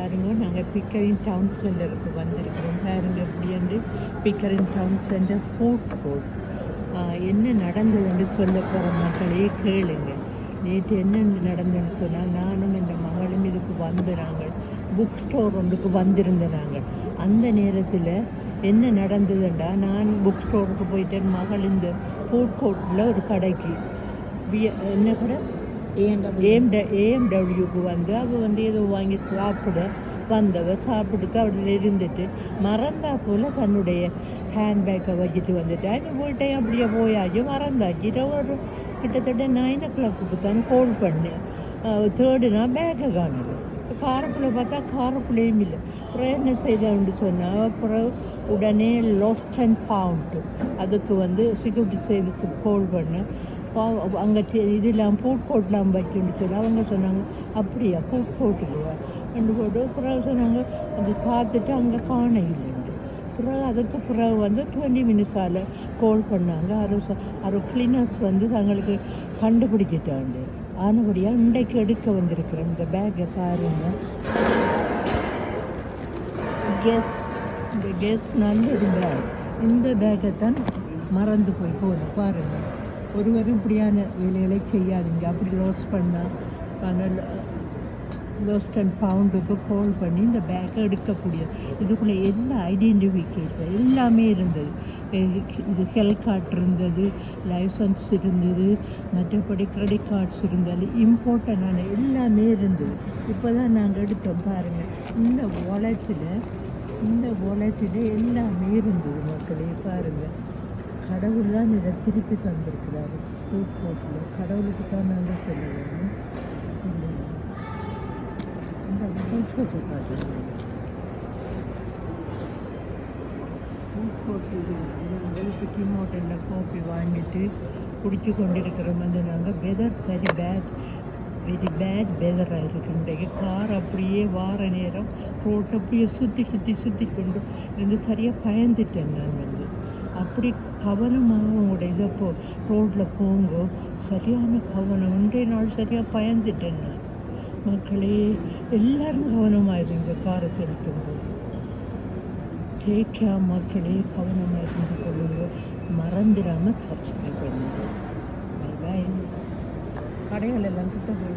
பாருங்க, நாங்கள் Pickering down சென்டருக்கு வந்திருக்கிறோம். பாருங்க எப்படி வந்து Pickering Town Centre food court. என்ன நடந்ததுன்னு சொல்ல போகிற மக்களே கேளுங்க. நேற்று என்ன நடந்ததுன்னு சொன்னால், நானும் என் மகளும் இதுக்கு வந்து நாங்கள் புக் ஸ்டோர் ஒன்றுக்கு வந்திருந்த நாங்கள். அந்த நேரத்தில் என்ன நடந்ததுண்டா, நான் புக் ஸ்டோருக்கு போயிட்டேன். மகள் இந்த ஃபுட் கோர்ட்டில் ஒரு கடைக்கு என்ன கடை ஏஎம்டபிள்யூக்கு வந்து அவள் வந்து ஏதோ வாங்கி சாப்பிட வந்தவ சாப்பிட்டுட்டு அவள் இருந்துட்டு மறந்தா போல் தன்னுடைய ஹேண்ட்பேக்கை வச்சுட்டு வந்துட்டா. வீட்டை அப்படியே போயாச்சு மறந்தாச்சு. ஒரு கிட்டத்தட்ட 9 o'clock தான் கால் பண்ணேன். தேர்டுனா பேக்கை காணல. காருக்குள்ளே பார்த்தா காருக்குள்ளேயும் இல்லை. அப்புறம் என்ன செய்தான்னு சொன்னால், அப்புறம் உடனே லாஸ்ட் அண்ட் ஃபவுண்ட் அதுக்கு வந்து செக்யூரிட்டி சர்வீஸுக்கு கால் பண்ணேன். அங்கே இதெல்லாம் ஃபுட் கோர்ட்லாம் வச்சுன்னு சொல்லி அவங்க சொன்னாங்க, அப்படியா ஃபுட் கோர்ட் இல்லையா ரெண்டு போட்டு. பிறகு சொன்னாங்க அது பார்த்துட்டு அங்கே காண இல்லைண்டு. பிறகு அதுக்கு பிறகு வந்து 20 minutes கால் பண்ணாங்க. அது கிளீனர்ஸ் வந்து தங்களுக்கு கண்டுபிடிச்சிட்டாண்டு. ஆனபடியாக இன்றைக்கு எடுக்க வந்திருக்கிறேன் இந்த பேக்கை. பாருங்க, இந்த கெஸ் நல்லது பேக். இந்த பேக்கை தான் மறந்து போய் போகணும். பாருங்கள், ஒருவரும் இப்படியான வேலைகளை செய்யாதீங்க. அப்படி லாஸ்ட் அண்ட் ஃபவுண்டுக்கு கால் பண்ணி இந்த பேக்கை எடுக்கக்கூடிய இதுக்குள்ளே எல்லா ஐடென்டிஃபிகேஷன் எல்லாமே இருந்தது. இது ஹெல்த் கார்டு இருந்தது, லைசன்ஸ் இருந்தது, மற்றபடி கிரெடிட் கார்ட்ஸ் இருந்தது, இம்பார்ட்டண்டான எல்லாமே இருந்தது. இப்போ தான் நாங்கள் எடுத்தோம். பாருங்கள், இந்த வாலெட்டில் எல்லாமே இருந்தது மக்களே. பாருங்கள், கடவுள் தான் இதை திருப்பி தந்திருக்கிறாரு. ஃபுட் கோர்ட்டில் கடவுளுக்கு தான் நாங்கள் சொல்ல வேணும். இல்லை, இந்த ஃபுட் கோர்ட்டை பார்த்துருக்கோம். ஃபுட் கோர்ட்டில் நாங்கள் சிக்கிம் ஹோட்டலில் காஃபி வாங்கிட்டு குடிச்சு கொண்டிருக்கிறோம். வந்து நாங்கள் வெதர் வெரி பேட் வெதராக இருக்குது இன்றைக்கு. கார் அப்படியே வார நேரம் ரோட்டை அப்படியே சுற்றி கொண்டு இருந்து சரியாக பயந்துட்டேன் நான். வந்து அப்படி கவனமாக உங்களோட இதை ரோட்டில் போங்க, சரியான கவனம். இன்றைய நாள் சரியாக பயந்துட்டேன் நான். மக்களே எல்லோரும் கவனமாக இருந்து காரை செலுத்தும் போது டேக் கேர் மக்களே. கவனமாக இருந்து கொள்ளுங்க. மறந்துடாமல் சப்ஸ்கிரைப் பண்ணுங்க. பை. கடைகள் எல்லாம் கிட்ட போய்